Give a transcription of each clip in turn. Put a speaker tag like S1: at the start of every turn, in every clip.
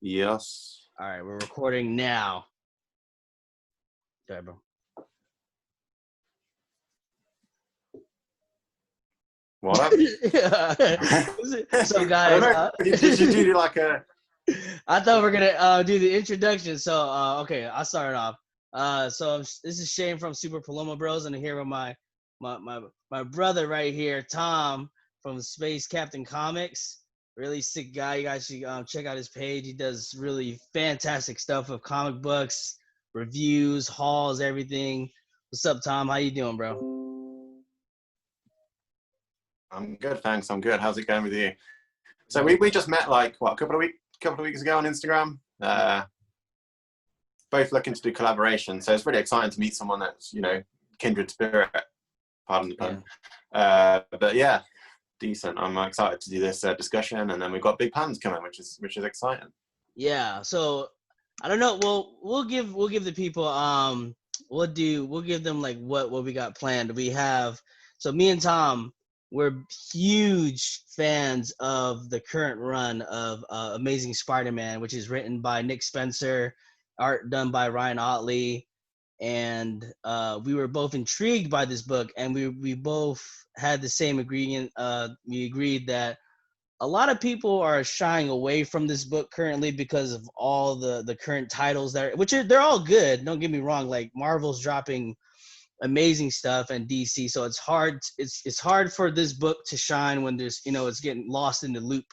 S1: Yes.
S2: All right, we're recording now. Sorry, bro.
S1: What up?
S2: So, guys,
S1: Did you do like a?
S2: I thought we are gonna do the introduction. So, okay, I'll start it off. So this is Shane from Super Paloma Bros, and I'm here with my brother right here, Tom from Space Captain Comics. Really sick guy. You guys should check out his page. He does really fantastic stuff with comic books, reviews, hauls, everything. What's up, Tom? How you doing, bro?
S1: I'm good, thanks. I'm good. How's it going with you? So we just met like what a couple of weeks ago on Instagram. Both looking to do collaboration, so it's really exciting to meet someone that's kindred spirit. Pardon the pun. Yeah. But yeah, decent. I'm excited to do this discussion, and then we've got big plans coming, which is exciting.
S2: Yeah. So I don't know. Well, we'll give the people we'll give them like what we got planned. We have so me and Tom, we're huge fans of the current run of Amazing Spider-Man, which is written by Nick Spencer, art done by Ryan Ottley, and we were both intrigued by this book, and we both had the same agreement. We agreed that a lot of people are shying away from this book currently because of all the current titles they're all good. Don't get me wrong. Like Marvel's dropping amazing stuff and DC, so it's hard. It's hard for this book to shine when there's it's getting lost in the loop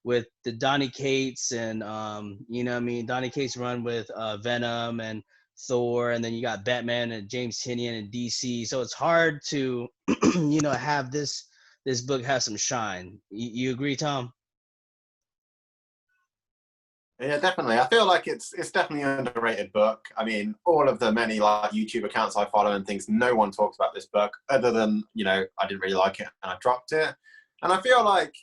S2: with the Donny Cates and Donny Cates run with Venom and Thor, and then you got Batman and James Tynion and DC. So it's hard to have this book have some shine. You agree, Tom?
S1: Yeah, definitely. I feel like it's definitely an underrated book. I mean, all of the many like YouTube accounts I follow and things, no one talks about this book other than, I didn't really like it and I dropped it. And I feel like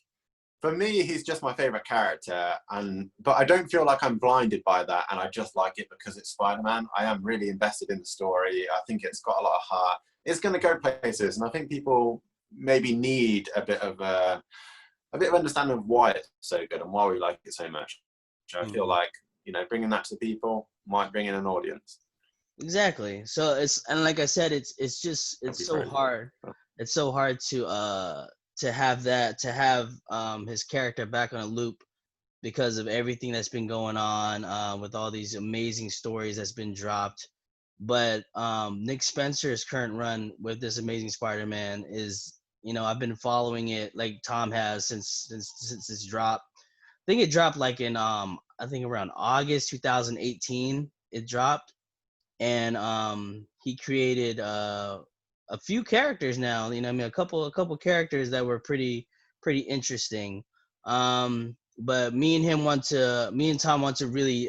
S1: for me, he's just my favorite character. But I don't feel like I'm blinded by that. And I just like it because it's Spider-Man. I am really invested in the story. I think it's got a lot of heart. It's going to go places. And I think people maybe need a bit of understanding of why it's so good and why we like it so much. I feel like bringing that to people might bring in an audience.
S2: Exactly. So like I said, it's so hard. It's so hard to have his character back on a loop because of everything that's been going on with all these amazing stories that's been dropped. But Nick Spencer's current run with this Amazing Spider-Man is, I've been following it like Tom has since it's dropped. I think it dropped like in I think around August 2018 it dropped, and he created a few characters now. A couple characters that were pretty interesting. But me and Tom want to really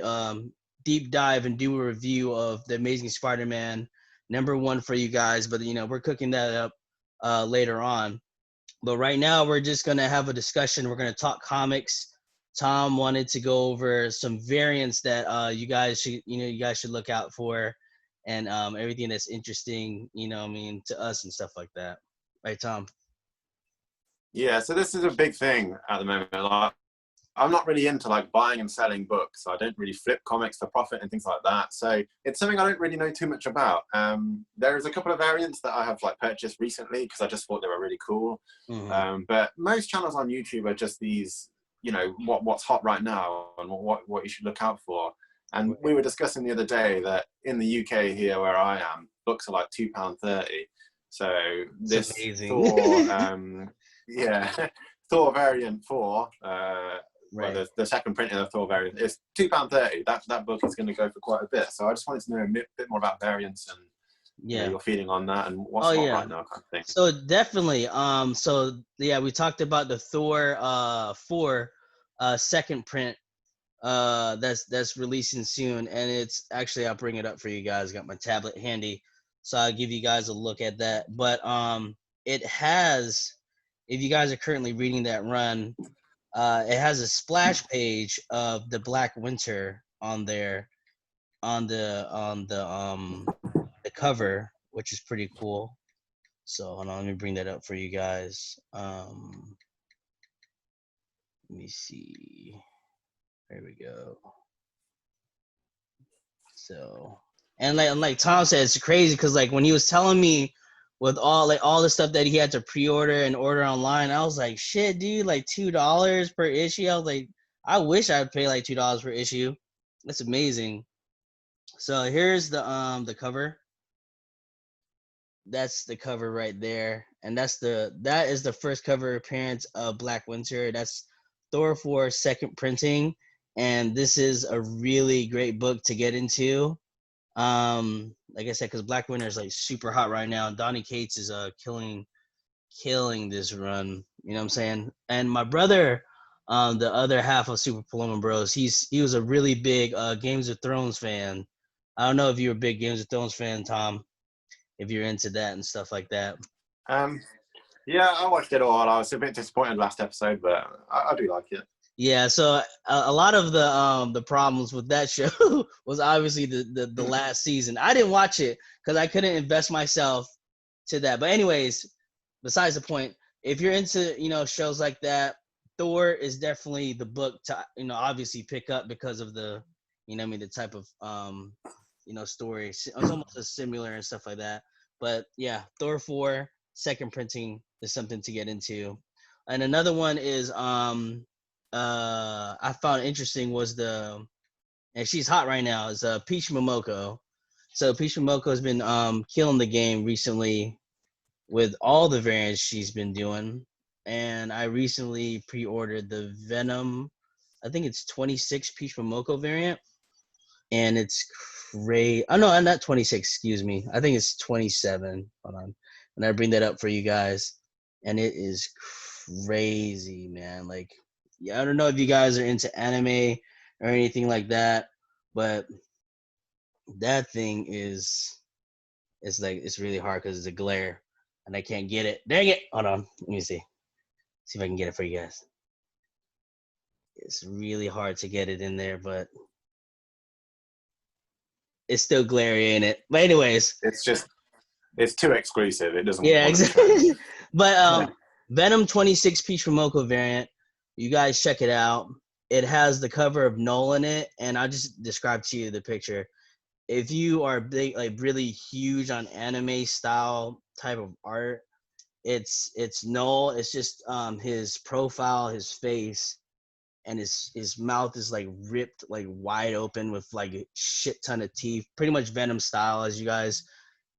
S2: deep dive and do a review of the Amazing Spider-Man #1 for you guys. But we're cooking that up later on. But right now we're just gonna have a discussion. We're gonna talk comics. Tom wanted to go over some variants that you guys should look out for, and everything that's interesting, to us and stuff like that. Right, Tom?
S1: Yeah, so this is a big thing at the moment. Like, I'm not really into like buying and selling books. I don't really flip comics for profit and things like that. So it's something I don't really know too much about. There's a couple of variants that I have like purchased recently because I just thought they were really cool.
S2: Mm-hmm.
S1: But most channels on YouTube are just these, what's hot right now and what you should look out for. And we were discussing the other day that in the UK here where I am, books are like £2.30. So this Thor, Thor variant 4, well, the second printing of Thor variant is £2.30. That book is going to go for quite a bit. So I just wanted to know a bit more about variants and your feeling on that and what's hot right now, kind of thing.
S2: So definitely, we talked about the Thor 4 second print that's releasing soon, and it's actually, I'll bring it up for you guys. Got my tablet handy, so I'll give you guys a look at that. But it has, if you guys are currently reading that run, it has a splash page of the Black Winter on there on the cover, which is pretty cool. So hold on, let me bring that up for you guys. Let me see There we go. So, and like Tom said, it's crazy because like when he was telling me with all the stuff that he had to pre-order and order online, I was like, shit, dude, like $2 per issue. I was like, I wish I'd pay like $2 per issue. That's amazing. So here's the cover. That's the cover right there, and that is the first cover appearance of Black Winter. That's Thor 4 second printing, and this is a really great book to get into. Like I said, because Black Winter is like super hot right now. Donny Cates is killing this run. You know what I'm saying? And my brother, the other half of Super Paloma Bros, he was a really big Games of Thrones fan. I don't know if you're a big Games of Thrones fan, Tom, if you're into that and stuff like that.
S1: Yeah, I watched it all. I was a bit disappointed last episode, but I do like it.
S2: Yeah, so a lot of the problems with that show was obviously the last season. I didn't watch it because I couldn't invest myself to that. But anyways, besides the point, if you're into shows like that, Thor is definitely the book to obviously pick up because of the the type of story. It's almost a similar and stuff like that. But yeah, Thor 4 second printing is something to get into. And another one is I found interesting was and she's hot right now, is Peach Momoko. So Peach Momoko has been killing the game recently with all the variants she's been doing. And I recently pre-ordered the Venom, I think it's 26 Peach Momoko variant. And it's great. Oh no, not 26, excuse me. I think it's 27. Hold on. And I bring that up for you guys. And it is crazy, man. Like, yeah, I don't know if you guys are into anime or anything like that, but that thing it's really hard because it's a glare and I can't get it. Dang it. Hold on. Let me see. See if I can get it for you guys. It's really hard to get it in there, but it's still glary, ain't it? But anyways.
S1: It's too exclusive. It doesn't.
S2: Yeah, exactly. But Venom 26 Peach Momoko variant, you guys check it out. It has the cover of Null in it, and I'll just describe to you the picture. If you are big, like really huge on anime style type of art, it's Null. It's just his profile, his face, and his mouth is like ripped like wide open with like a shit ton of teeth, pretty much Venom style, as you guys.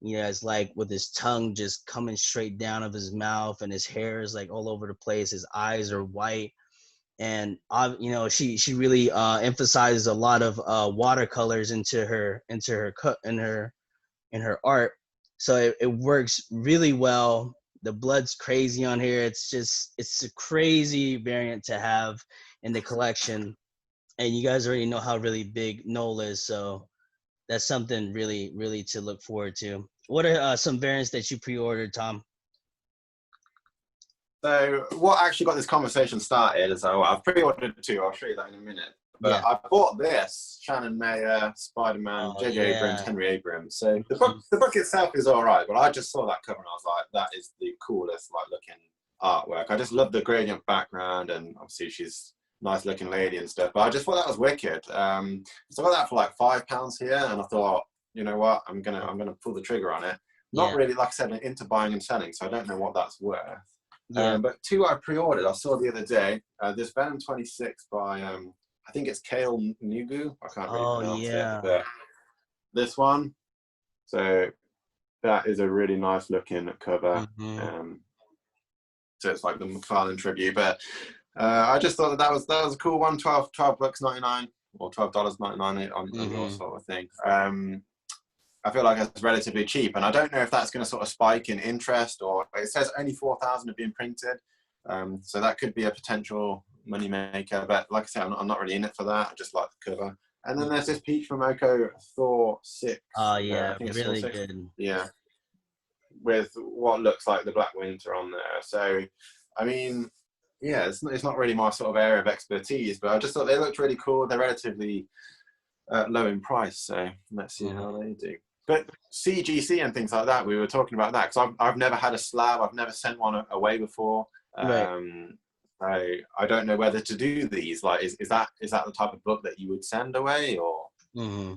S2: It's like with his tongue just coming straight down of his mouth, and his hair is like all over the place. His eyes are white, and she really emphasizes a lot of watercolors into her art. So it works really well. The blood's crazy on here. It's a crazy variant to have in the collection, and you guys already know how really big Noel is, so that's something really, really to look forward to. What are some variants that you pre-ordered, Tom?
S1: So what actually got this conversation started is I've pre-ordered 2. I'll show you that in a minute. But yeah. I bought this Shannon Mayer, Spider-Man, J.J. Abrams, Henry Abrams. So the book itself is all right, but I just saw that cover and I was like, that is the coolest looking artwork. I just love the gradient background, and obviously she's nice looking lady and stuff, but I just thought that was wicked. So I got that for like £5 here, and I thought, you know what, I'm gonna pull the trigger on it. Not really, like I said, into buying and selling, so I don't know what that's worth. But 2 I pre-ordered. I saw the other day. This Venom 26 by I think it's Kale Nugu. I can't really pronounce it. But this one, so that is a really nice looking cover. So it's like the McFarlane tribute, but. I just thought that was a cool one. $12.99 or $12.99 on your sort of thing. I feel like it's relatively cheap, and I don't know if that's going to sort of spike in interest, or it says only 4,000 have been printed, so that could be a potential money maker. But like I said, I'm not really in it for that. I just like the cover. And then there's this Peach Momoko Thor 6.
S2: Oh yeah, I think it's really good.
S1: Yeah, with what looks like the Black Winter on there. So, I mean. Yeah, it's not really my sort of area of expertise, but I just thought they looked really cool. They're relatively low in price, so let's see how they do. But CGC and things like that, we were talking about that, because I've never had a slab. I've never sent one away before. I don't know whether to do these. Like, is that the type of book that you would send away, or?
S2: Mm-hmm.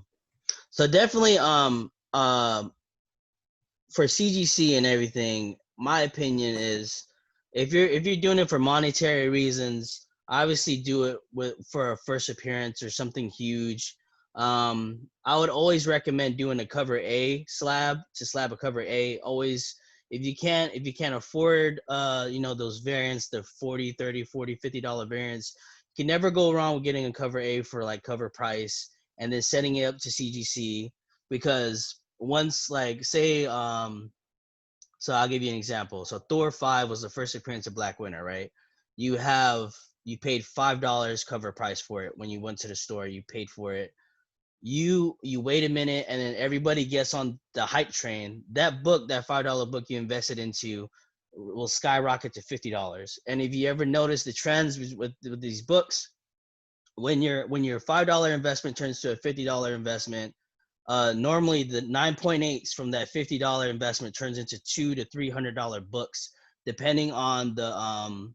S2: So definitely, for CGC and everything, my opinion is if you're doing it for monetary reasons, obviously do it for a first appearance or something huge. I would always recommend doing a cover A slab to slab a cover A. Always, if you can't afford those variants, the 40, 30, 40, $50 variants, you can never go wrong with getting a cover A for like cover price and then setting it up to CGC, because once, like, say, so I'll give you an example. So Thor 5 was the first appearance of Black Winter, right? You paid $5 cover price for it when you went to the store. You paid for it. You wait a minute, and then everybody gets on the hype train. That book, that $5 book you invested into, will skyrocket to $50. And if you ever notice the trends with these books, when your $5 investment turns to a $50 investment, normally the 9.8s from that $50 investment turns into $200 to $300 books, depending on the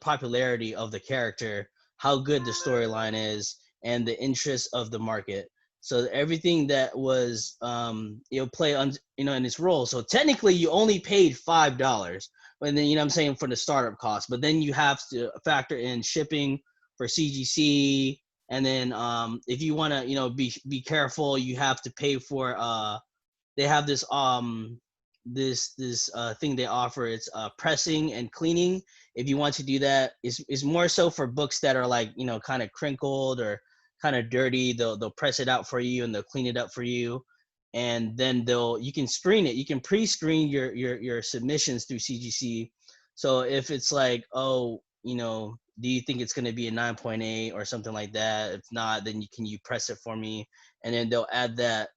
S2: popularity of the character, how good the storyline is, and the interest of the market. So everything that was play on in its role. So technically you only paid $5, but then I'm saying for the startup cost, but then you have to factor in shipping for CGC. And then if you want to be careful, you have to pay for they have this thing they offer. It's pressing and cleaning. If you want to do that, is more so for books that are like kind of crinkled or kind of dirty. They'll press it out for you and they'll clean it up for you, and then you can screen it. You can pre-screen your submissions through CGC. So if it's like, oh, do you think it's going to be a 9.8 or something like that? If not, then you press it for me, and then they'll add that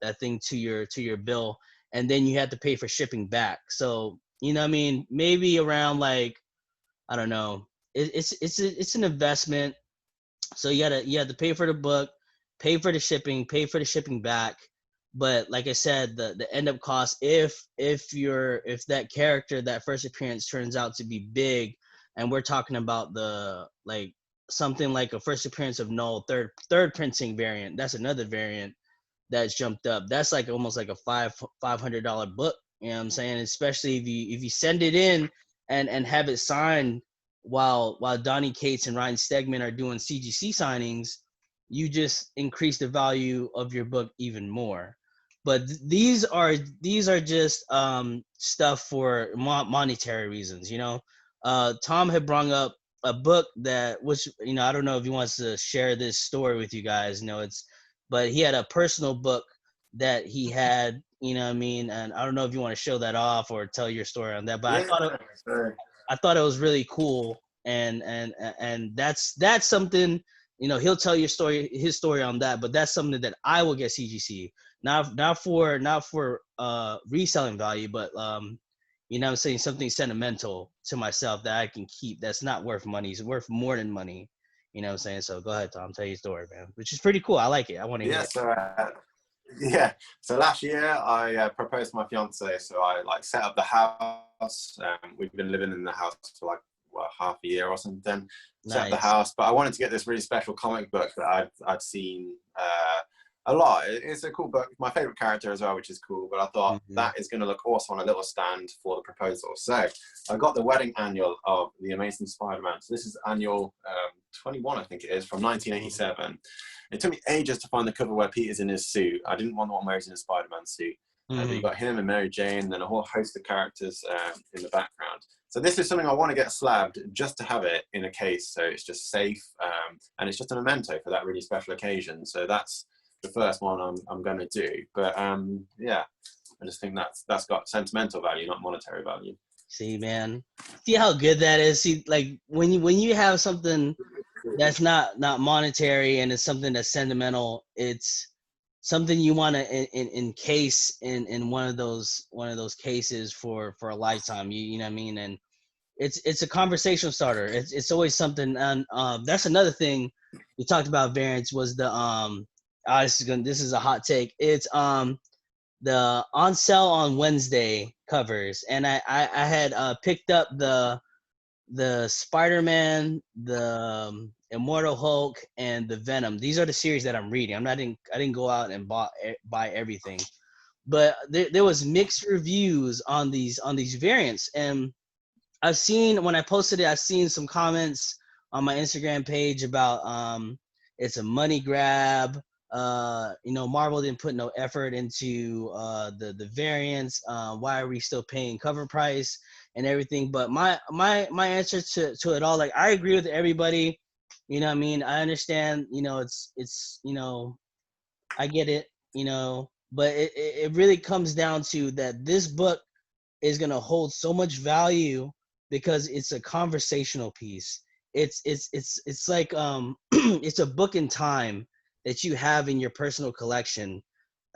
S2: that thing to your bill, and then you have to pay for shipping back. So what I mean, maybe around, like, I don't know. It's an investment. So you have to pay for the book, pay for the shipping, pay for the shipping back. But like I said, the end up cost, if that character, that first appearance, turns out to be big, and we're talking about something like a first appearance of Null, third printing variant. That's another variant that's jumped up. That's like almost like a $500 book. You know what I'm saying? Especially if you send it in and have it signed while Donny Cates and Ryan Stegman are doing CGC signings, you just increase the value of your book even more. But these are just stuff for monetary reasons. Tom had brought up a book which I don't know if he wants to share this story with you guys. But he had a personal book that he had. What I mean? And I don't know if you want to show that off or tell your story on that. But
S1: Yeah,
S2: I thought it was really cool, and that's something. He'll tell his story on that, but that's something that I will get CGC, not for reselling value, but I'm saying something sentimental to myself that I can keep. That's not worth money. It's worth more than money. What I'm saying? So go ahead, Tom. Tell your story, man. Which is pretty cool. I like it. I want to hear it.
S1: So last year I proposed to my fiance. So I set up the house. We've been living in the house for half a year or something.
S2: Nice.
S1: Set up the house, but I wanted to get this really special comic book that I'd seen a lot. It's a cool book. My favorite character as well, which is cool. But I thought that is going to look awesome on a little stand for the proposal. So I got the wedding annual of the Amazing Spider-Man. So this is annual 21, I think it is, from 1987. It took me ages to find the cover where Peter's in his suit. I didn't want the one where he's in a Spider-Man suit. But you got him and Mary Jane, and then a whole host of characters in the background. So this is something I want to get slabbed just to have it in a case, so it's just safe, and it's just a memento for that really special occasion. So that's the first one I'm going to do. But yeah, I just think that's got sentimental value, not monetary value.
S2: See, man, see how good that is. See, like when you have something that's not monetary and it's something that's sentimental, it's something you want to encase in one of those cases for a lifetime. You know what I mean? And it's a conversation starter. It's always something. And that's another thing we talked about variants was the this is a hot take. It's the on sale on Wednesday covers, and I had picked up the the Spider-Man, the Immortal Hulk, and the Venom. These are the series that I'm reading. I didn't go out and buy everything, but there was mixed reviews on these variants, and I've seen when I posted it, I've seen some comments on my Instagram page about it's a money grab. Marvel didn't put no effort into the variants. Why are we still paying cover price and everything? But my answer to it all, like, I agree with everybody. You know what I mean? I understand, it's I get it, but it really comes down to that this book is going to hold so much value because it's a conversational piece. It's like it's a book in time that you have in your personal collection.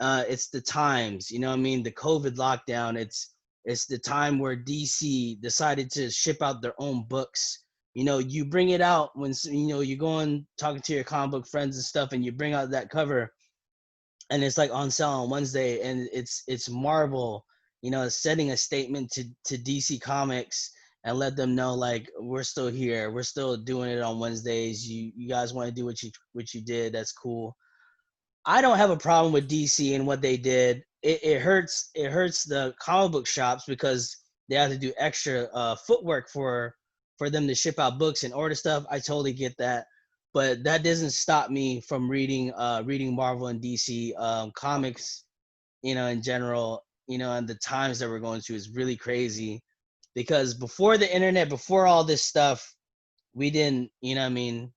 S2: It's the times, you know what I mean? The COVID lockdown, it's the time where DC decided to ship out their own books. You bring it out when you go and talking to your comic book friends and stuff, and you bring out that cover, and it's like on sale on Wednesday, and it's Marvel, setting a statement to DC Comics and let them know, like, we're still here, we're still doing it on Wednesdays. You guys want to do what you did, that's cool. I don't have a problem with DC and what they did. It hurts the comic book shops because they have to do extra footwork for them to ship out books and order stuff. I totally get that, but that doesn't stop me from reading Marvel and DC comics, in general. And the times that we're going through is really crazy because before the internet, before all this stuff, we didn't, what I mean,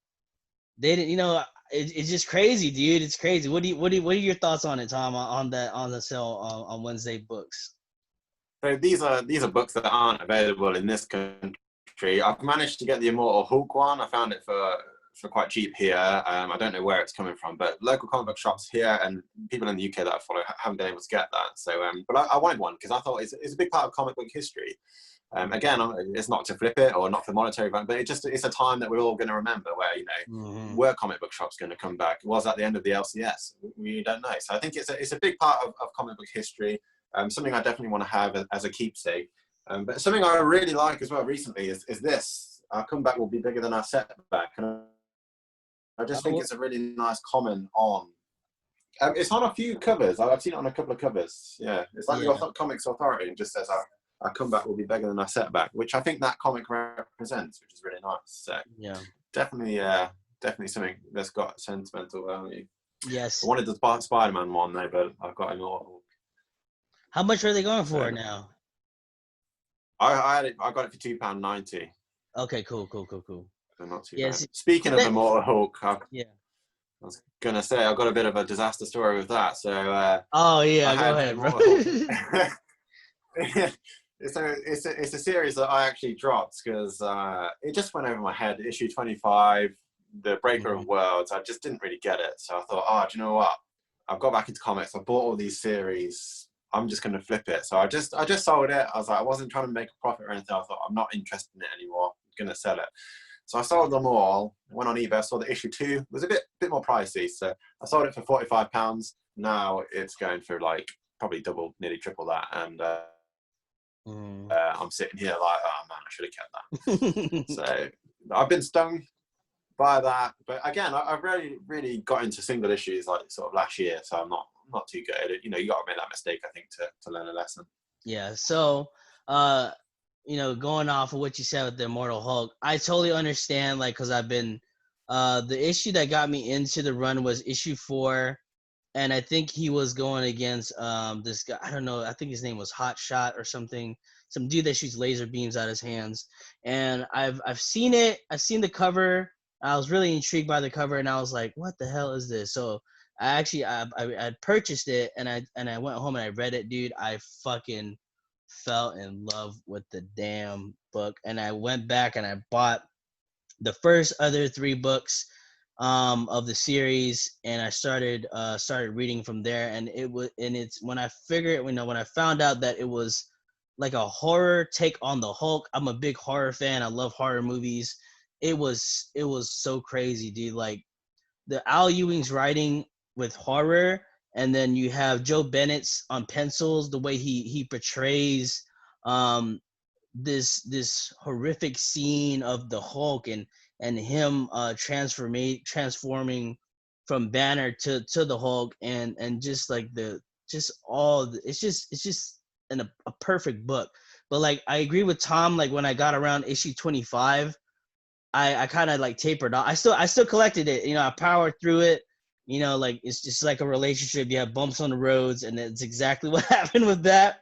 S2: they didn't, it's just crazy, dude. It's crazy. What are your thoughts on it, Tom? On the sale on Wednesday books?
S1: So these are books that aren't available in this country. I've managed to get the Immortal Hulk one. I found it for quite cheap here. I don't know where it's coming from, but local comic book shops here and people in the UK that I follow haven't been able to get that. So, but I wanted one because I thought it's a big part of comic book history. Again, it's not to flip it or not for monetary value, but it's a time that we're all going to remember where, were comic book shops going to come back? Was that the end of the LCS? We don't know. So I think it's a big part of comic book history, something I definitely want to have as a keepsake. But something I really like as well recently is this. Our comeback will be bigger than our setback. And I just think it's a really nice comment on. It's on a few covers. I've seen it on a couple of covers. Yeah, it's like the Comics Authority, and just says our comeback will be bigger than our setback, which I think that comic represents, which is really nice. So
S2: yeah,
S1: definitely something that's got sentimental value.
S2: Yes.
S1: I wanted the Spider-Man one though, but I've got Immortal.
S2: How much are they going for now?
S1: I got it for £2.90.
S2: Okay, cool.
S1: So not too bad. Speaking of Immortal Hulk, I was gonna say I got a bit of a disaster story with that. So
S2: go ahead, bro.
S1: It's a series that I actually dropped because it just went over my head. Issue 25, the Breaker of Worlds. I just didn't really get it. So I thought, do you know what? I've got back into comics. I bought all these series. I'm just gonna flip it. So I just sold it. I was like, I wasn't trying to make a profit or anything. I thought I'm not interested in it anymore. I'm gonna sell it. So I sold them all. Went on eBay. I saw the issue 2. It was a bit more pricey. So I sold it for £45. Now it's going for like probably double, nearly triple that. And I'm sitting here like, oh man, I should have kept that. So I've been stung by that, but again, I've really got into single issues like sort of last year, so I'm not too good at it. You got to make that mistake, I think, to learn a lesson.
S2: Yeah. So, going off of what you said with the Immortal Hulk, I totally understand. Like, because I've been, the issue that got me into the run was issue 4. And I think he was going against this guy. I don't know. I think his name was Hot Shot or something. Some dude that shoots laser beams out of his hands. And I've seen it. I've seen the cover. I was really intrigued by the cover, and I was like, "What the hell is this?" So I purchased it, and I went home and I read it, dude. I fucking fell in love with the damn book, and I went back and I bought the first other 3 books of the series, and I started reading from there. And it's when I found out that it was like a horror take on the Hulk. I'm a big horror fan. I love horror movies. It was so crazy, dude. Like, the Al Ewing's writing with horror, and then you have Joe Bennett's on pencils, the way he portrays this horrific scene of the Hulk and him transforming from Banner to the Hulk, and just like it's just a perfect book. But like I agree with Tom, like when I got around issue 25, I kind of like tapered off. I still collected it, I powered through it. Like it's just like a relationship. You have bumps on the roads, and it's exactly what happened with that.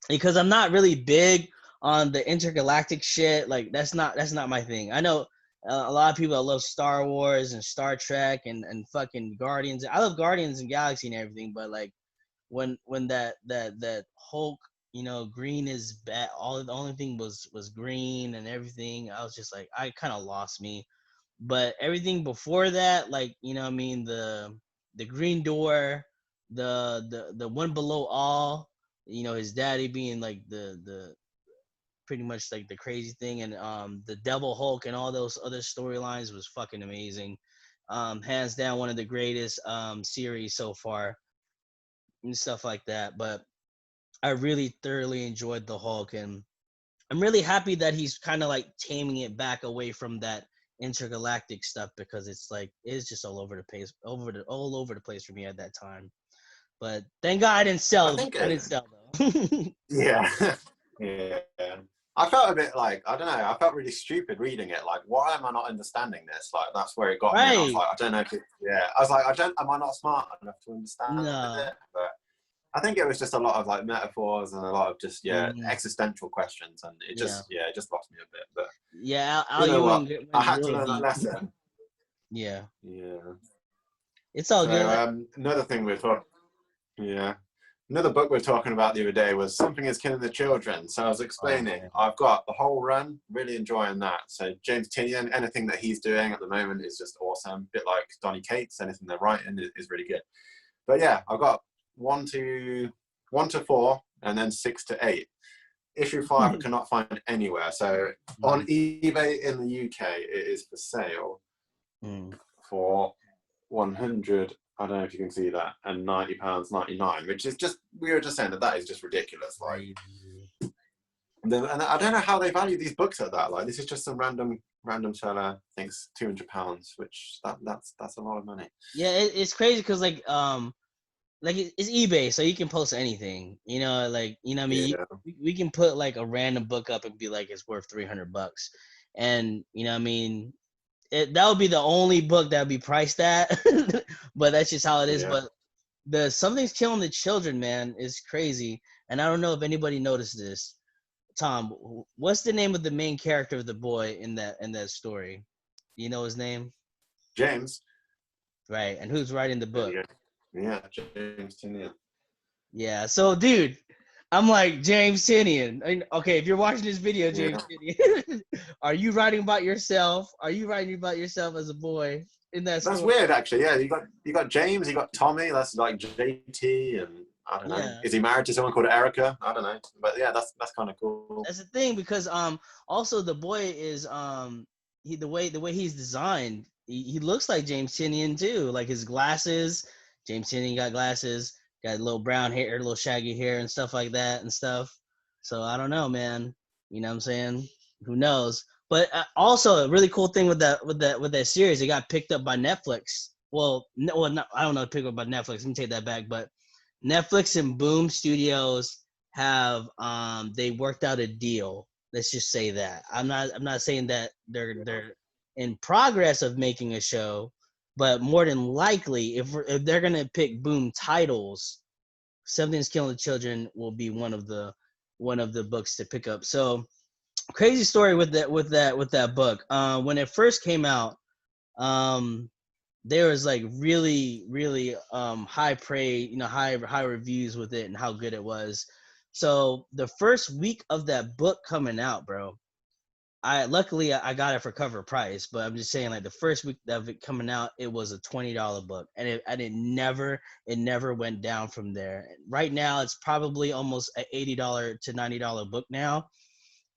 S2: Because I'm not really big on the intergalactic shit. Like that's not my thing. I know a lot of people that love Star Wars and Star Trek and fucking Guardians. I love Guardians and Galaxy and everything, but like when that Hulk, green is bad. The only thing was green and everything. I was just like, I kind of lost me. But everything before that, like I mean, the Green Door, the One Below All, his daddy being like the pretty much like the crazy thing, and the Devil Hulk and all those other storylines was fucking amazing. Hands down one of the greatest series so far and stuff like that. But I really thoroughly enjoyed the Hulk, and I'm really happy that he's kind of like taming it back away from that intergalactic stuff, because it's just all over the place, all over the place for me at that time. But thank God I didn't sell. I didn't sell though.
S1: Yeah. Yeah. I felt a bit like, I don't know, I felt really stupid reading it. Like, why am I not understanding this? Like, that's where it got me. And I was like, I don't know if I was like, am I not smart enough to understand it? But I think it was just a lot of like metaphors and a lot of just, existential questions. And it just, it just lost me a bit. But
S2: yeah,
S1: I had to learn that lesson.
S2: Yeah.
S1: Yeah.
S2: It's all
S1: good. Another thing we thought, another book we were talking about the other day was Something is Killing the Children. So I was explaining, I've got the whole run, really enjoying that. So James Tynion, anything that he's doing at the moment is just awesome. A bit like Donny Cates, anything they're writing is really good. But yeah, I've got 1 to 4 and then 6 to 8. Issue 5 I cannot find anywhere. So on eBay in the UK, it is for sale for 100. I don't know if you can see that, and £90.99, which is just, we were just saying that is just ridiculous. Like, and I don't know how they value these books at that. Like, this is just some random seller thinks £200, which that's a lot of money.
S2: Yeah, it's crazy because like it's eBay, so you can post anything. I mean, we can put like a random book up and be like it's worth $300, and I mean. That would be the only book that would be priced at, but that's just how it is. But the Something's Killing the Children, man, is crazy. And I don't know if anybody noticed this. Tom, what's the name of the main character of the boy in that story? Do you know his name?
S1: James.
S2: Right. And who's writing the book?
S1: Yeah, James Tynion.
S2: Yeah. So, dude, I'm like, James Tynion. Okay, if you're watching this video, James Tynion, are you writing about yourself? Are you writing about yourself as a boy in that story?
S1: That's weird, actually. Yeah, you got James, you got Tommy. That's like JT, and I don't know. Yeah. Is he married to someone called Erica? I don't know. But yeah, that's kind of cool.
S2: That's the thing, because also the boy is the way he's designed, he looks like James Tynion too. Like his glasses. James Tynion got glasses. Got a little brown hair, a little shaggy hair and stuff like that and stuff. So I don't know, man. You know what I'm saying? Who knows? But also a really cool thing with that series, it got picked up by Netflix. Well, I don't know, picked up by Netflix. Let me take that back. But Netflix and Boom Studios have they worked out a deal. Let's just say that. I'm not saying that they're in progress of making a show. But more than likely, if they're gonna pick Boom titles, Something's Killing the Children will be one of the books to pick up. So, crazy story with that book. When it first came out, there was like really high praise, high reviews with it and how good it was. So the first week of that book coming out, bro, luckily I got it for cover price, but I'm just saying, like, the first week of it coming out, it was a $20 book, and it never went down from there. Right now, it's probably almost an $80 to $90 book now,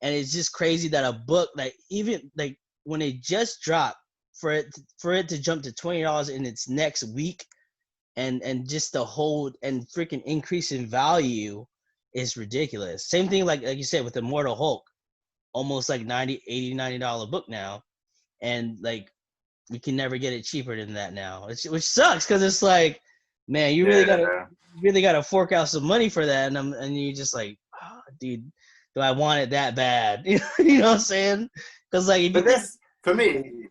S2: and it's just crazy that a book, like, even like when it just dropped, for it to jump to $20 in its next week, and just the hold and freaking increase in value is ridiculous. Same thing like you said with Immortal Hulk. almost like $90 book now, and like we can never get it cheaper than that now, which sucks because it's like, man, you really gotta fork out some money for that, and you're just like, oh, dude, do I want it that bad? You know what I'm saying? Because like,
S1: but this for me,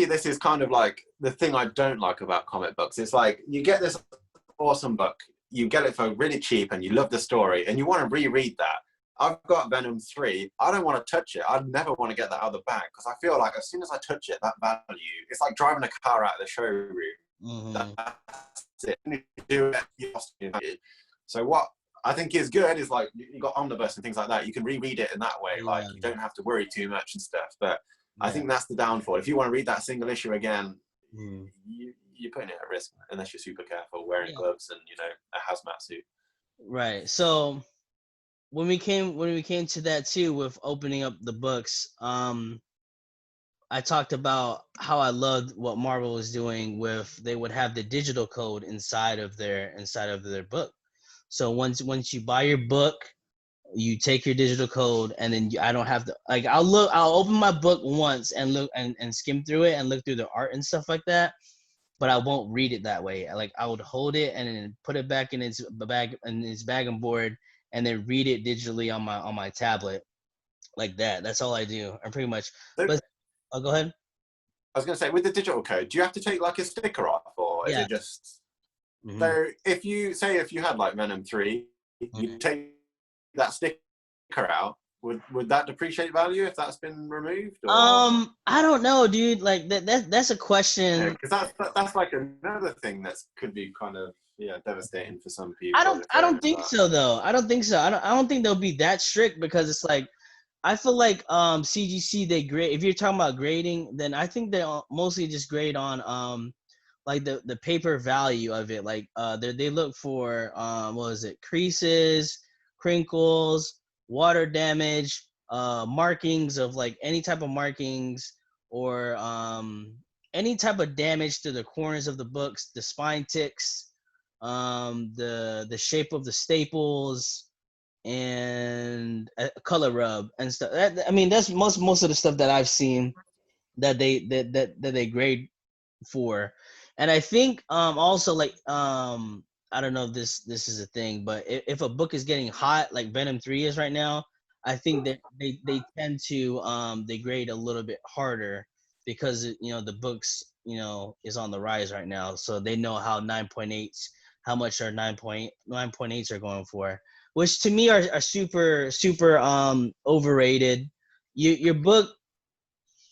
S1: this is kind of like the thing I don't like about comic books. It's like you get this awesome book, you get it for really cheap, and you love the story, and you want to reread that. I've got Venom 3. I don't want to touch it. I never want to get that out of the bag because I feel like as soon as I touch it, that value, it's like driving a car out of the showroom.
S2: Mm-hmm.
S1: That's it. You do it. So what I think is good is like you got omnibus and things like that. You can reread it in that way.
S2: Yeah.
S1: Like you don't have to worry too much and stuff. But I think that's the downfall. If you want to read that single issue again, you're putting it at risk unless you're super careful, wearing gloves and a hazmat suit.
S2: Right. So when we came to that too with opening up the books, I talked about how I loved what Marvel was doing with they would have the digital code inside of their book. So once you buy your book, you take your digital code, and then I don't have to like I'll open my book once and look and skim through it and look through the art and stuff like that, but I won't read it that way. Like I would hold it and then put it back in its bag and board, and then read it digitally on my tablet like that. That's all I do. I'm pretty much. But go ahead.
S1: I was going to say, with the digital code, do you have to take like a sticker off, or is it just?
S2: Mm-hmm.
S1: So if you had like Venom 3, you take that sticker out. Would that depreciate value if that's been removed? Or?
S2: I don't know, dude. Like that's a question.
S1: Because that's like another thing that could be kind of devastating for some people.
S2: I don't think so though. I don't think so. I don't think they'll be that strict because it's like I feel like CGC they grade. If you're talking about grading, then I think they mostly just grade on like the paper value of it. Like they look for what is it, creases, crinkles, water damage, markings of like any type of markings or any type of damage to the corners of the books, the spine ticks, the shape of the staples, and a color rub and stuff. I mean, that's most of the stuff that I've seen that they grade for. And I think also like I don't know if this is a thing, but if a book is getting hot like Venom 3 is right now, I think that they tend to they grade a little bit harder because the books is on the rise right now, so they know how 9.8s, how much our 9.8s are going for, which to me are super overrated. Your book,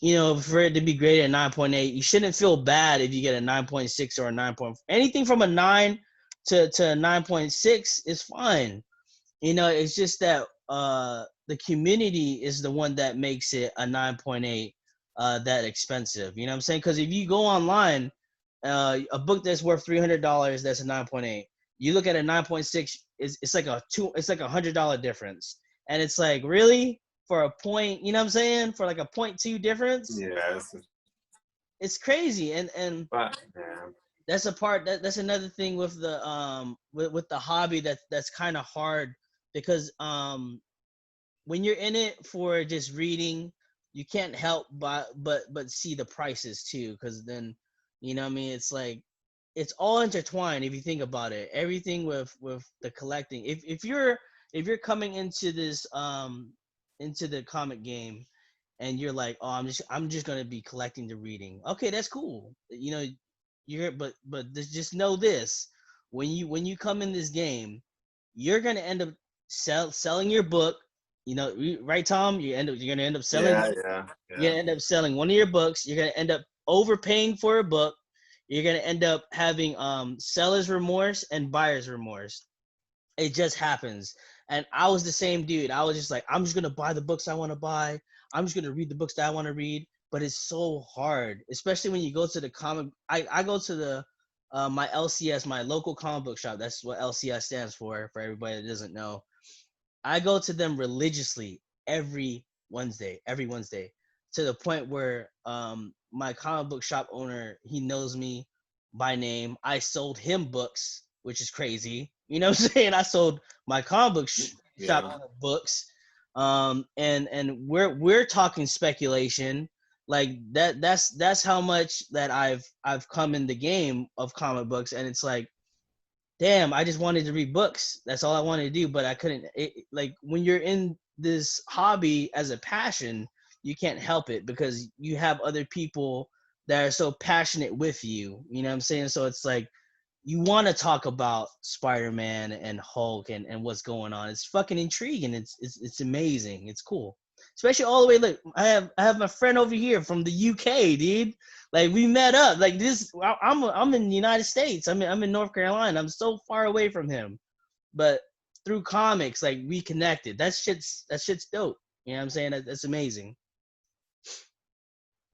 S2: for it to be graded at 9.8, you shouldn't feel bad if you get a 9.6 or a 9. Anything from a 9 to 9.6 is fine. It's just that the community is the one that makes it a 9.8 that expensive. You know what I'm saying? Because if you go online, a book that's worth $300, that's a 9.8. You look at a 9.6, it's like $100 difference, and it's like, really? For a point, you know what I'm saying? For like a 0.2 difference?
S1: Yeah.
S2: It's crazy. And that's a part that's another thing with the with the hobby that's kind of hard because when you're in it for just reading, you can't help but see the prices too, because then what I mean, it's like it's all intertwined if you think about it. Everything with the collecting. If you're coming into this into the comic game and you're like, oh, I'm just gonna be collecting the reading. Okay, that's cool. But just know this: when you come in this game, you're gonna end up selling your book. Right, Tom? You're gonna end up selling.
S1: Yeah.
S2: You're gonna end up selling one of your books. You're gonna end up overpaying for a book. You're gonna end up having seller's remorse and buyer's remorse. It just happens. And I was the same dude. I was just like, I'm just gonna buy the books I want to buy. I'm just gonna read the books that I want to read. But it's so hard, especially when you go to the comic. I go to the my LCS, my local comic book shop. That's what LCS stands for everybody that doesn't know. I go to them religiously every Wednesday, to the point where my comic book shop owner, he knows me by name. I sold him books, which is crazy. You know what I'm saying? I sold my comic book shop owner books. And we're talking speculation like that's how much that I've come in the game of comic books, and it's like, damn, I just wanted to read books. That's all I wanted to do, but I couldn't. Like when you're in this hobby as a passion, you can't help it because you have other people that are so passionate with you. You know what I'm saying? So it's like you want to talk about Spider-Man and Hulk and what's going on. It's fucking intriguing. It's amazing. It's cool. Especially all the way. Look, I have my friend over here from the UK, dude. Like we met up. Like this, I'm in the United States. I'm in North Carolina. I'm so far away from him, but through comics, like we connected. That shit's dope. You know what I'm saying? That's amazing.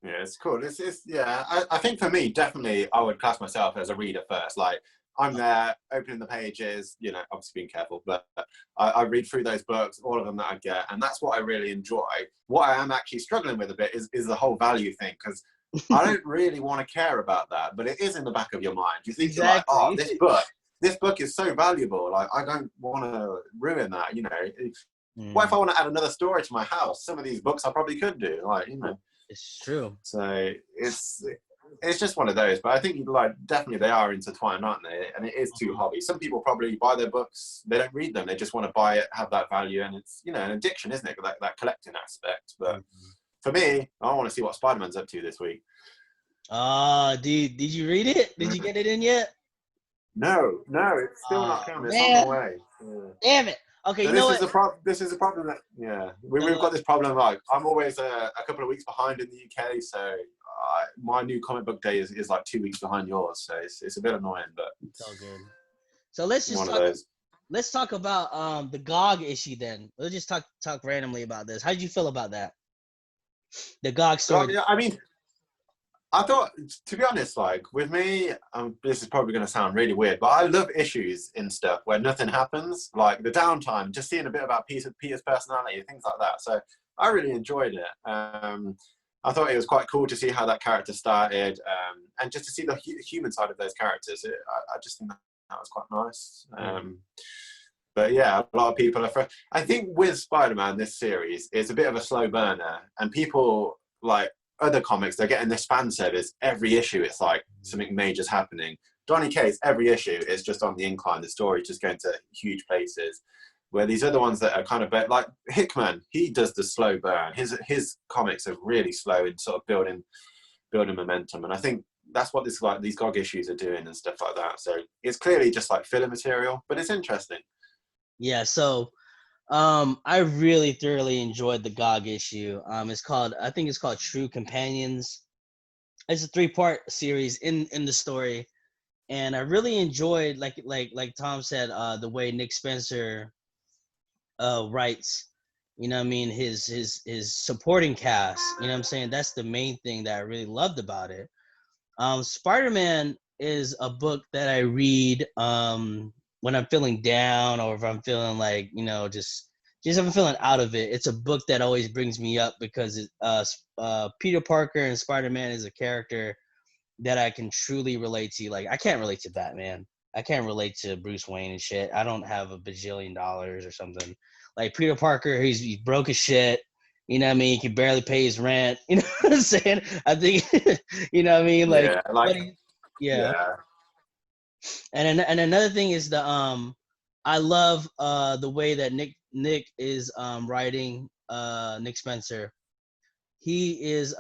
S1: Yeah, it's cool. It's yeah. I think for me, definitely, I would class myself as a reader first. Like I'm there, opening the pages. You know, obviously being careful, but I read through those books, all of them that I get, and that's what I really enjoy. What I am actually struggling with a bit is the whole value thing, because I don't really want to care about that, but it is in the back of your mind. You think
S2: Exactly.
S1: like, oh, this book is so valuable. Like I don't want to ruin that. You know, what if I want to add another story to my house? Some of these books I probably could do. Like, you know.
S2: It's true.
S1: So it's just one of those. But I think like definitely they are intertwined, aren't they? And it is two hobbies. Some people probably buy their books, they don't read them, they just want to buy it, have that value, and it's, you know, an addiction, isn't it? That collecting aspect. But for me, I want to see what Spider-Man's up to this week.
S2: Did you read it? Did you get it in yet?
S1: No, it's still not coming. It's on the way.
S2: Yeah. Damn it. Okay,
S1: so
S2: you know what?
S1: This is a problem that, yeah, we've got this problem. Like I'm always a couple of weeks behind in the UK, so my new comic book day is like 2 weeks behind yours. So it's a bit annoying, but
S2: it's all good. So let's just let's talk about the GOG issue then. Let's just talk randomly about this. How did you feel about that? The GOG story.
S1: Yeah, I mean, I thought, to be honest, like with me, this is probably going to sound really weird, but I love issues in stuff where nothing happens, like the downtime, just seeing a bit about Peter's personality, things like that. So I really enjoyed it. I thought it was quite cool to see how that character started, and just to see the human side of those characters. I just think that was quite nice. But yeah, a lot of people are. I think with Spider-Man, this series is a bit of a slow burner, and people like other comics, they're getting this fan service every issue. It's like something major's happening. Donny Cates, every issue is just on the incline. The story's just going to huge places. Where these other ones that are kind of like Hickman, he does the slow burn. His comics are really slow in sort of building momentum, and I think that's what these GOG issues are doing and stuff like that. So it's clearly just like filler material, but it's interesting.
S2: Yeah. So I really thoroughly enjoyed the GOG issue. I think it's called True Companions. It's a 3-part series in the story, and I really enjoyed like Tom said, the way Nick Spencer writes. You know what I mean? His supporting cast. You know what I'm saying? That's the main thing that I really loved about it. Spider-Man is a book that I read when I'm feeling down, or if I'm feeling like, you know, just if I'm feeling out of it. It's a book that always brings me up because Peter Parker and Spider-Man is a character that I can truly relate to. Like, I can't relate to Batman. I can't relate to Bruce Wayne and shit. I don't have $1 bajillion or something. Like Peter Parker, he's broke as shit. You know what I mean? He can barely pay his rent. You know what I'm saying? I think, you know what I mean? Like, yeah. And another thing is I love the way that Nick is writing, Nick Spencer. He is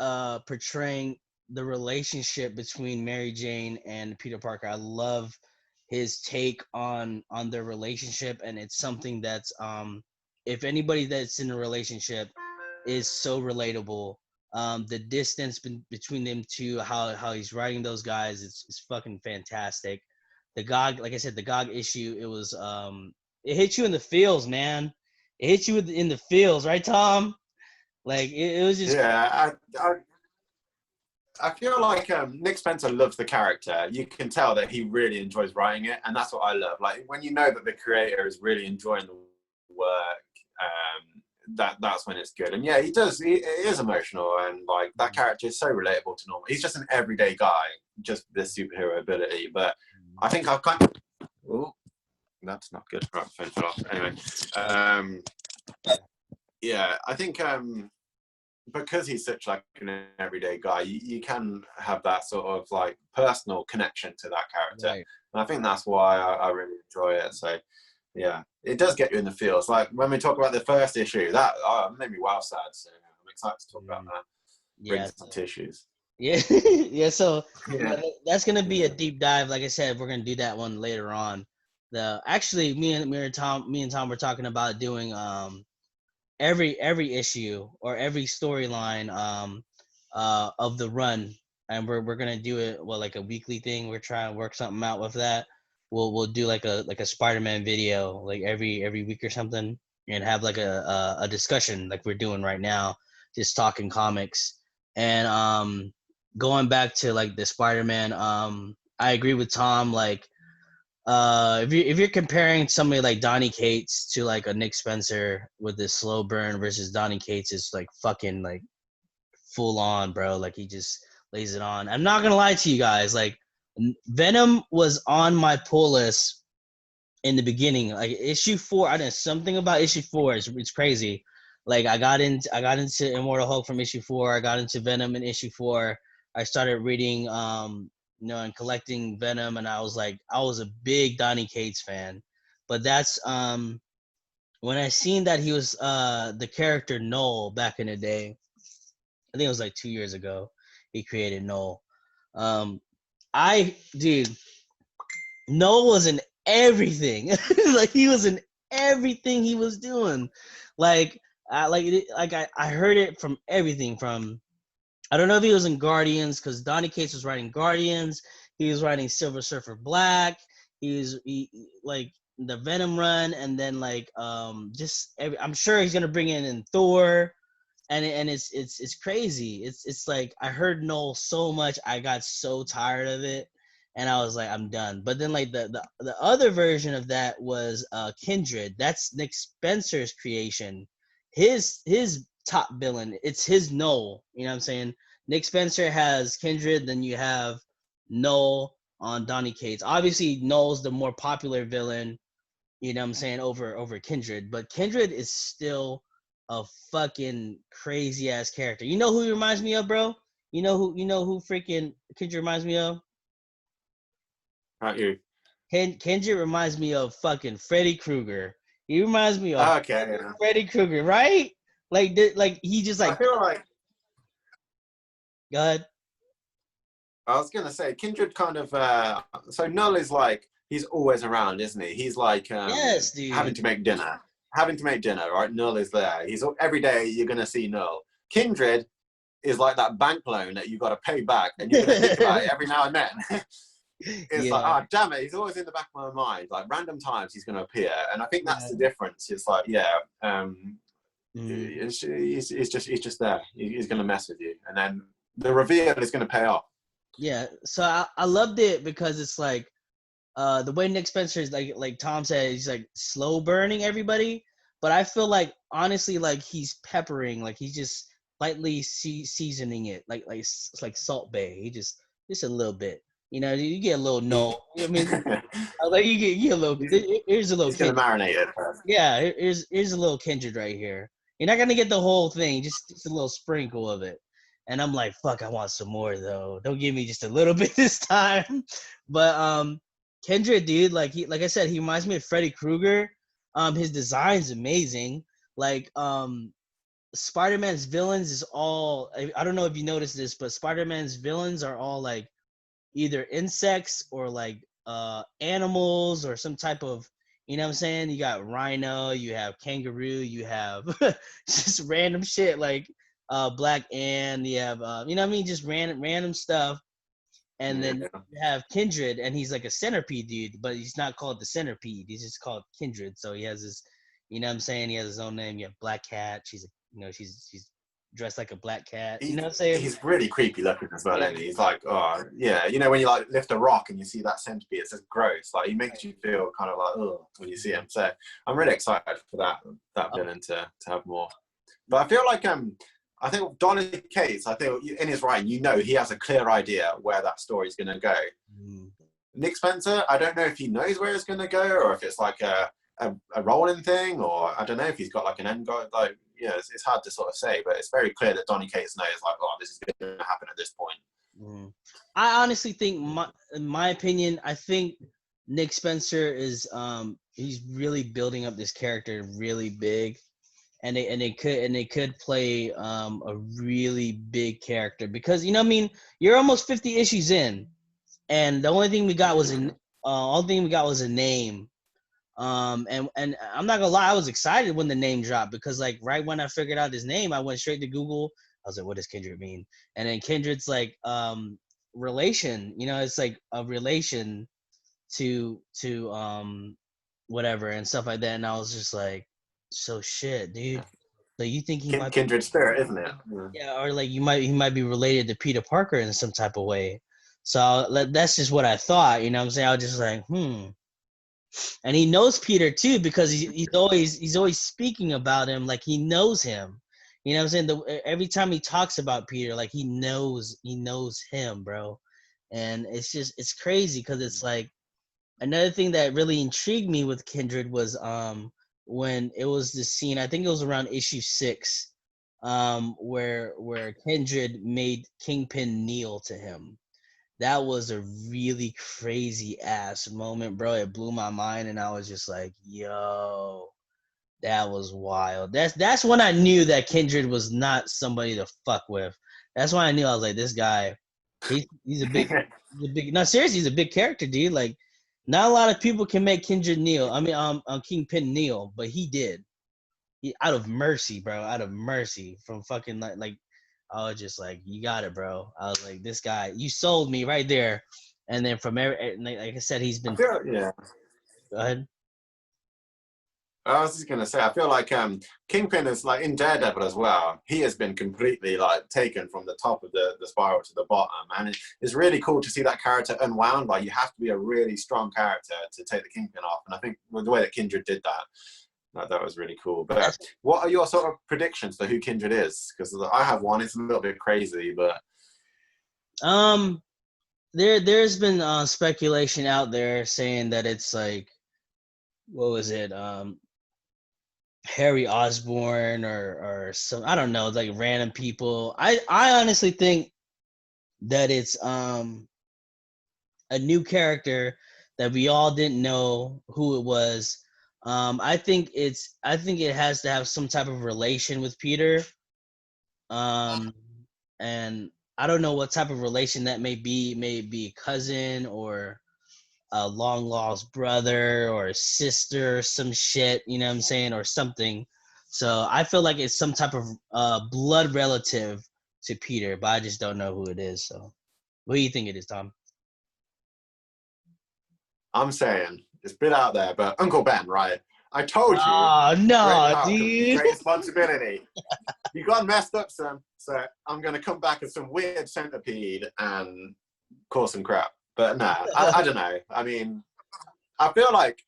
S2: portraying the relationship between Mary Jane and Peter Parker. I love his take on their relationship, and it's something that's if anybody that's in a relationship is so relatable. The distance between them two, how he's writing those guys, it's fucking fantastic. The GOG, like I said, the GOG issue, it was it hit you in the feels, man. It hit you in the feels, right, Tom? Like it was just
S1: I feel like Nick Spencer loves the character. You can tell that he really enjoys writing it, and that's what I love. Like when you know that the creator is really enjoying the work, that's when it's good. And yeah, he does. It is emotional, and like that character is so relatable to normal. He's just an everyday guy, just this superhero ability. But I think I've kind of. Oh, that's not good. Right, phone fell off. Anyway. Yeah, I think because he's such like an everyday guy, you can have that sort of like personal connection to that character,
S2: Right.
S1: and I think that's why I really enjoy it. So yeah, it does get you in the feels. Like when we talk about the first issue, that made me well sad. So I'm excited to talk about
S2: Mm.
S1: that. Bring
S2: Yeah.
S1: some tissues.
S2: Yeah. Yeah. So
S1: Yeah.
S2: that's gonna be a
S1: Yeah.
S2: deep dive. Like I said, we're gonna do that one later on. The actually, me and Tom were talking about doing every issue or every storyline of the run, and we're gonna do it well like a weekly thing. We're trying to work something out with that. We'll do like a Spider-Man video like every week or something, and have like a discussion like we're doing right now, just talking comics. And going back to like the Spider-Man, I agree with Tom. Like if you're comparing somebody like Donny Cates to like a Nick Spencer with this slow burn versus Donny Cates is like fucking like full on, bro. Like he just lays it on. I'm not gonna lie to you guys. Like Venom was on my pull list in the beginning. Like issue 4, I did something about issue 4. It's crazy. Like I got into Immortal Hulk from issue 4. I got into Venom in issue 4. I started reading and collecting Venom, and I was a big Donny Cates fan. But that's when I seen that he was the character Null back in the day. I think it was like 2 years ago. He created Null. Um, dude, Null was in everything. Like he was in everything he was doing. Like I heard it from everything from. I don't know if he was in Guardians because Donny Cates was writing Guardians. He was writing Silver Surfer Black. Like the Venom run, and then like I'm sure he's gonna bring in Thor, and it's crazy. It's like I heard Noel so much, I got so tired of it, and I was like, I'm done. But then like the other version of that was Kindred. That's Nick Spencer's creation. His top villain. It's his Noel. You know what I'm saying? Nick Spencer has Kindred, then you have Noel on Donny Cates. Obviously, Noel's the more popular villain, you know what I'm saying, over Kindred. But Kindred is still a fucking crazy ass character. You know who he reminds me of, bro? You know who freaking Kindred reminds me of?
S1: Not you.
S2: Kendrick reminds me of fucking Freddy Krueger. He reminds me of
S1: Okay. Yeah.
S2: Freddy Krueger, right? Like he just
S1: I
S2: like
S1: feel like
S2: God.
S1: I was gonna say Kindred kind of so Null is like he's always around, isn't he? He's like
S2: Yes,
S1: having
S2: dude.
S1: to make dinner. Having to make dinner, right? Null is there. He's every day you're gonna see Null. Kindred is like that bank loan that you've got to pay back and you're gonna think about it every now and then. It's like,
S2: Yeah,
S1: oh damn it, he's always in the back of my mind. Like random times he's gonna appear. And I think that's
S2: yeah.
S1: the difference. It's like, yeah,
S2: Mm.
S1: he's just there. He's gonna mess with you. And then the reveal is gonna pay off.
S2: Yeah. So I loved it because it's like the way Nick Spencer is like Tom said, he's like slow burning everybody. But I feel like honestly, like he's peppering, like he's just lightly seasoning it, like it's like Salt Bay. He just a little bit. You know, you get a little no. I mean, like you get a little. Here's a little
S1: He's gonna
S2: Kindred.
S1: marinate it first.
S2: Yeah, here's a little Kindred right here. You're not gonna get the whole thing, just a little sprinkle of it. And I'm like, fuck, I want some more though. Don't give me just a little bit this time. But Kendrick, dude, like I said, he reminds me of Freddy Krueger. His design's amazing. Like Spider-Man's villains is all. I don't know if you noticed this, but Spider-Man's villains are all like either insects or like animals or some type of, you know what I'm saying? You got rhino, you have kangaroo, you have just random shit like Black Ant, you have you know what I mean, just random stuff. And then
S1: Yeah.
S2: you have Kindred, and he's like a centipede dude, but he's not called the centipede. He's just called Kindred. So he has his, you know what I'm saying? He has his own name. You have Black Cat. She's dressed like a black cat. You know what I'm saying?
S1: He's really creepy looking as well,
S2: Yeah.
S1: isn't he? He's like, oh yeah, you know when you like lift a rock and you see that centipede, it's just gross. Like he makes you feel kind of like oh when you see him. So I'm really excited for that villain to have more. But I feel like I think Donny Cates, I think in his writing, you know, he has a clear idea where that story's going to go.
S2: Mm.
S1: Nick Spencer, I don't know if he knows where it's going to go or if it's like a rolling thing, or I don't know if he's got like an end goal. Like yeah, it's hard to sort of say, but it's very clear that Donny Cates knows, like, oh, this is going to happen at this point.
S2: I honestly think, in my opinion, I think Nick Spencer is he's really building up this character really big, and they could play a really big character, because I mean, you're almost 50 issues in, and the only thing we got was a name. And I'm not gonna lie, I was excited when the name dropped, because like right when I figured out his name, I went straight to Google. I was like, what does Kindred mean? And then Kindred's like relation, it's like a relation to whatever and stuff like that. And I was just like, so shit, dude. So you think he might
S1: Kindred spirit, isn't it?
S2: Yeah, or like he might be related to Peter Parker in some type of way. So that's just what I thought. You know what I'm saying? I was just like, And he knows Peter too, because he's always speaking about him like he knows him. You know what I'm saying? Every time he talks about Peter, like he knows him, bro. And it's crazy, because it's like, another thing that really intrigued me with Kindred was when it was the scene, I think it was around issue 6, where Kindred made Kingpin kneel to him. That was a really crazy ass moment, bro. It blew my mind, and I was just like, yo, that was wild. That's when I knew that Kindred was not somebody to fuck with. That's when I knew. I was like, this guy, he's a big no, seriously, he's a big character, dude. Like, not a lot of people can make Kindred kneel. I mean, Kingpin kneel, but he did. Out of mercy, bro. Out of mercy, from fucking like I was just like, you got it, bro. I was like, this guy, you sold me right there. And then from like I said, he's been.
S1: Yeah.
S2: Go ahead.
S1: I was just gonna say, I feel like Kingpin is like in Daredevil as well. He has been completely like taken from the top of the spiral to the bottom, and it's really cool to see that character unwound. Like, you have to be a really strong character to take the Kingpin off, and I think with the way that Kindred did that was really cool. But what are your sort of predictions for who Kindred is? Because I have one. It's a little bit crazy, but
S2: there's been speculation out there saying that it's like, what was it, Harry Osborn or some, I don't know, like random people. I honestly think that it's a new character that we all didn't know who it was. I think it has to have some type of relation with Peter. And I don't know what type of relation that may be. Maybe a cousin, or a long lost brother, or a sister, or some shit, you know what I'm saying, or something. So I feel like it's some type of blood relative to Peter, but I just don't know who it is. So what do you think it is, Tom?
S1: I'm saying it's a bit out there, but Uncle Ben, right? I told you.
S2: Oh no, dude!
S1: Great responsibility. You got messed up, son. So I'm gonna come back as some weird centipede and cause some crap. But nah, I don't know. I mean, I feel like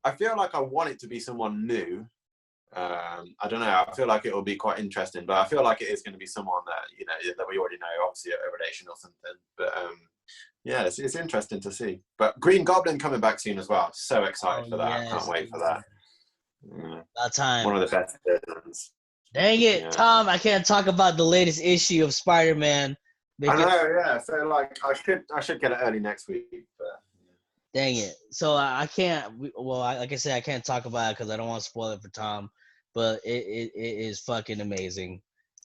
S1: I want it to be someone new. I don't know. I feel like it will be quite interesting, but I feel like it is going to be someone that that we already know, obviously a relation or something. But yeah, it's interesting to see. But Green Goblin coming back soon as well. So excited for that.
S2: Yes,
S1: Can't wait for that.
S2: About time.
S1: One of the best villains.
S2: Dang it, yeah. Tom! I can't talk about the latest issue of Spider-Man.
S1: I know, yeah. So like, I should get it early next week. But
S2: dang it! So I can't. Well, like I said, I can't talk about it because I don't want to spoil it for Tom. But it is fucking amazing.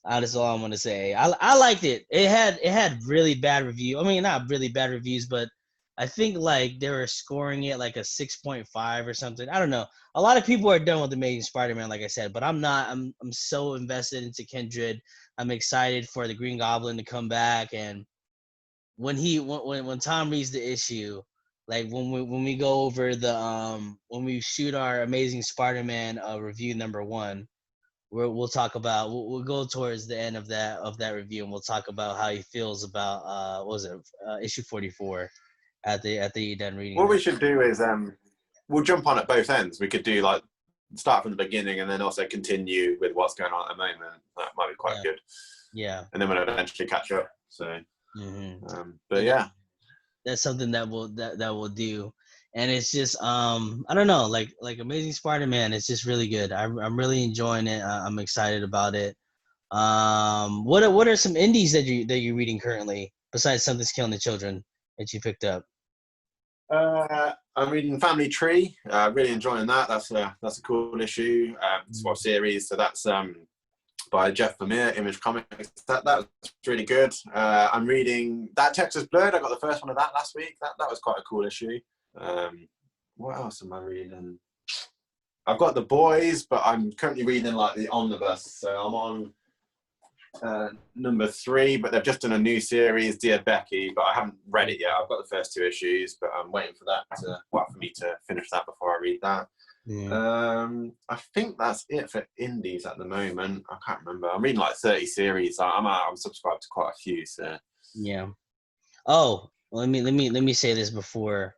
S2: That's all I'm gonna say. I liked it. It had really bad reviews. I mean, not really bad reviews, but I think like they were scoring it like a 6.5 or something. I don't know. A lot of people are done with Amazing Spider-Man, like I said, but I'm not. I'm so invested into Kindred. I'm excited for the Green Goblin to come back, and when Tom reads the issue, like when we go over the when we shoot our Amazing Spider-Man review number 1, we'll talk about we'll go towards the end of that review, and we'll talk about how he feels about what was it, issue 44 at the done reading.
S1: What we should do is we'll jump on at both ends. We could do like start from the beginning and then also continue with what's going on at the moment. That might be quite good.
S2: Yeah.
S1: And then we'll eventually catch up. So,
S2: mm-hmm.
S1: But yeah,
S2: that's something that we'll do. and it's just I don't know, like Amazing Spider-Man. It's just really good. I'm really enjoying it. I'm excited about it. What are some indies that you're reading currently besides Something's Killing the Children that you picked up?
S1: I'm reading Family Tree. Really enjoying that. That's a cool issue. It's a series, so that's by Jeff Lemire, Image Comics. That's really good. I'm reading That Texas Blood. I got the first one of that last week. That was quite a cool issue. What else am I reading? I've got The Boys, but I'm currently reading like the omnibus. So I'm on number 3, but they've just done a new series, Dear Becky, but I haven't read it yet. I've got the first 2 issues, but I'm waiting for for me to finish that before I read that. Yeah. I think that's it for indies at the moment. I can't remember. I'm reading like 30 series. I'm subscribed to quite a few. So
S2: yeah. Oh, let me say this before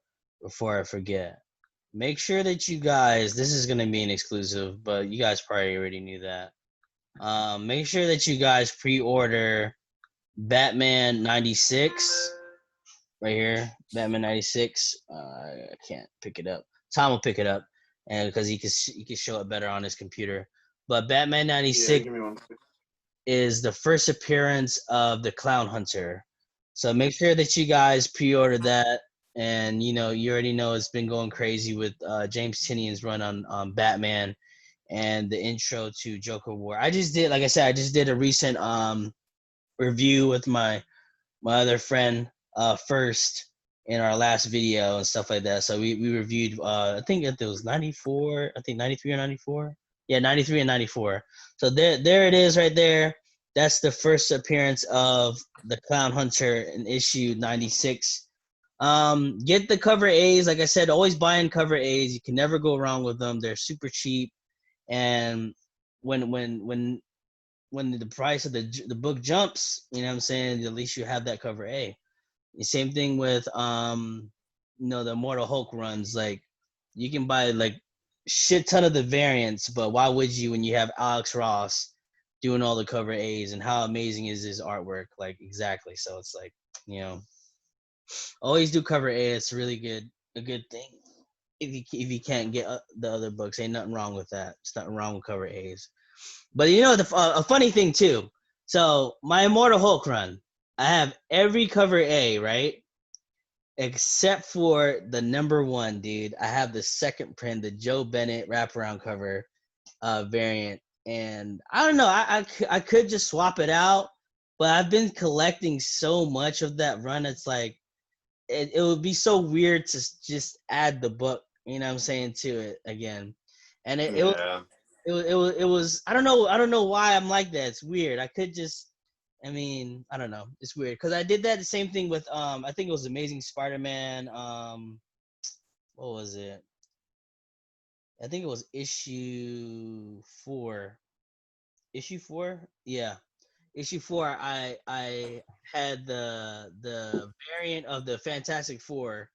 S2: I forget. Make sure that you guys. This is gonna be an exclusive, but you guys probably already knew that. Make sure that you guys pre-order Batman 96 right here. Batman 96. I can't pick it up. Tom will pick it up, and because he can show it better on his computer. But Batman 96 is the first appearance of the Clown Hunter. So make sure that you guys pre-order that. And you already know it's been going crazy with James Tynion's run on Batman and the intro to Joker War. I just did a recent review with my other friend first in our last video and stuff like that. So we reviewed I think it was 94, I think 93 or 94. Yeah, 93 and 94. So there it is right there. That's the first appearance of the Clown Hunter in issue 96. Get the cover A's. Like I said, always buy in cover A's. You can never go wrong with them. They're super cheap. And when the price of the book jumps, you know what I'm saying, at least you have that cover A. The same thing with the Immortal Hulk runs. Like, you can buy like shit ton of the variants, but why would you when you have Alex Ross doing all the cover A's, and how amazing is his artwork? Like, exactly. So it's like, always do cover A. It's really a good thing. If you can't get the other books, ain't nothing wrong with that. There's nothing wrong with cover A's. But a funny thing too. So my Immortal Hulk run, I have every cover A, right? Except for the number 1, dude. I have the second print, the Joe Bennett wraparound cover variant. And I don't know, I could just swap it out, but I've been collecting so much of that run. It's like, it would be so weird to just add the book, you know what I'm saying, to it again. And it was I don't know why I'm like that. It's weird. I could just, I don't know. It's weird because I did that the same thing with I think it was Amazing Spider-Man. What was it? I think it was issue 4. Issue 4? Yeah. Issue 4, I had the variant of the Fantastic Four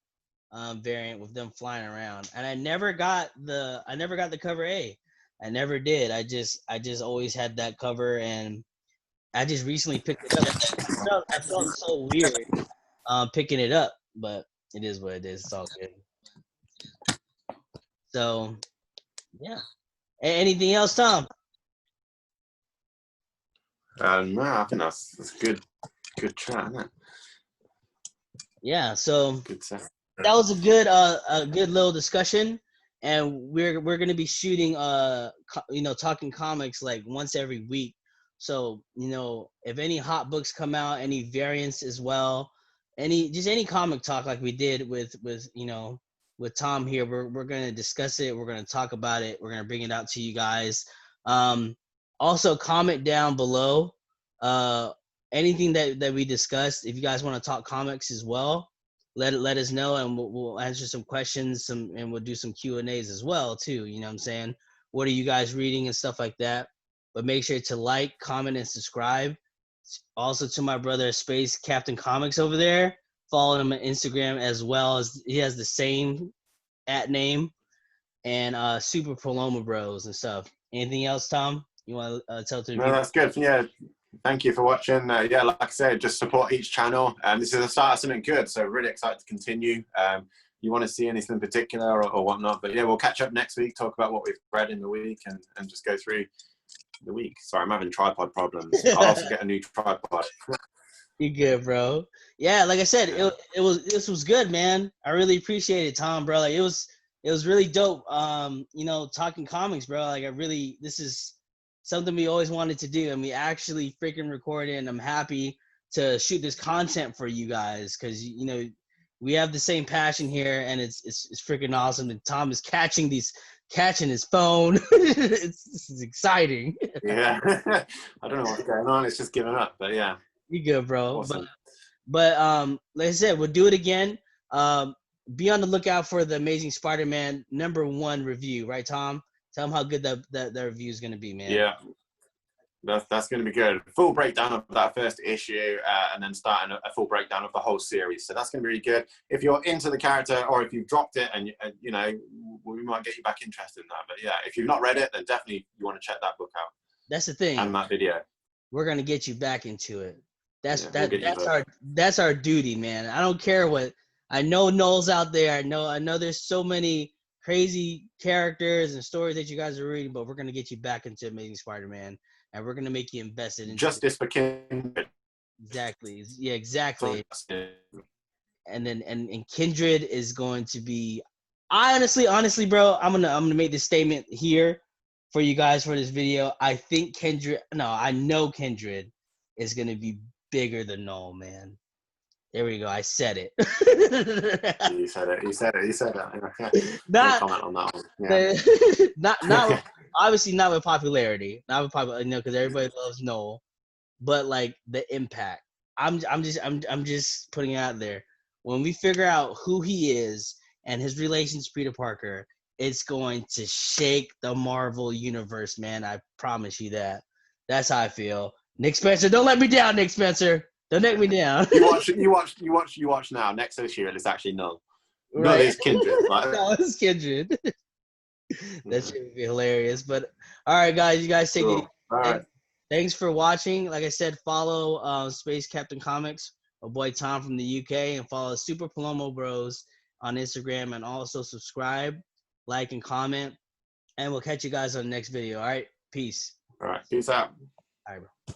S2: variant with them flying around, and I never got the cover A. I never did. I just always had that cover, and I just recently picked it up. I felt so weird picking it up, but it is what it is. It's all good. So, yeah. Anything else, Tom?
S1: No, I think that's good chat, isn't it?
S2: Yeah. So
S1: good set.
S2: That was a good little discussion, and we're gonna be shooting talking comics like once every week. So if any hot books come out, any variants as well, any comic talk like we did with Tom here, we're gonna discuss it. We're gonna talk about it. We're gonna bring it out to you guys. Also comment down below anything that we discussed. If you guys want to talk comics as well, let us know, and we'll answer some questions, and we'll do some Q&As as well too. You know what I'm saying? What are you guys reading and stuff like that? But make sure to like, comment, and subscribe. Also to my brother Space Captain Comics over there, follow him on Instagram as well. As he has the same @name, and Super Paloma Bros and stuff. Anything else, Tom? You want to tell to the
S1: No, that's good. Yeah, thank you for watching. Like I said, just support each channel. This is the start of something good, so really excited to continue. you want to see anything in particular or whatnot. But yeah, we'll catch up next week, talk about what we've read in the week, and just go through the week. Sorry, I'm having tripod problems. I'll also get a new tripod.
S2: You good, bro? Yeah, like I said, this was good, man. I really appreciate it, Tom, bro. Like it was really dope. Talking comics, bro. Like this is something we always wanted to do, and we actually freaking recorded. And I'm happy to shoot this content for you guys because we have the same passion here, and it's freaking awesome. And Tom is catching his phone. This is exciting.
S1: Yeah, I don't know what's going on. It's just giving up, but yeah.
S2: You good, bro?
S1: Awesome.
S2: But like I said, we'll do it again. Be on the lookout for the Amazing Spider-Man #1 review, right, Tom? Tell them how good that review is going to be, man.
S1: Yeah, that's going to be good. Full breakdown of that first issue, and then starting a full breakdown of the whole series. So that's going to be really good. If you're into the character, or if you've dropped it, and we might get you back interested in that. But yeah, if you've not read it, then definitely you want to check that book out.
S2: That's the thing.
S1: And that video.
S2: We're going to get you back into it. That's our duty, man. I don't care what. I know Noel's out there. I know there's so many crazy characters and stories that you guys are reading, but we're gonna get you back into Amazing Spider-Man, and we're gonna make you invested in
S1: justice for Kindred.
S2: Exactly. Yeah, exactly. And then and Kindred is going to be. Honestly, bro, I'm gonna make this statement here for you guys for this video. I know Kindred is gonna be bigger than Noel, man. There we go. I said it.
S1: You said it.
S2: Not
S1: comment on that one. Yeah.
S2: not obviously not with popularity. Not with popularity, because everybody loves Noel. But like the impact. I'm just putting it out there. When we figure out who he is and his relation to Peter Parker, it's going to shake the Marvel universe, man. I promise you that. That's how I feel. Nick Spencer, don't let me down, Nick Spencer. Don't let me down.
S1: You watch now. Next issue, it's actually Null. Right. Null is Kindred. Right?
S2: No, it's Kindred. That should be hilarious. But all right, guys, you guys take it.
S1: All right.
S2: Thanks for watching. Like I said, follow Space Captain Comics, my boy Tom from the UK, and follow Super Palomo Bros on Instagram, and also subscribe, like, and comment. And we'll catch you guys on the next video. All right, peace.
S1: All right, peace out.
S2: All right, bro.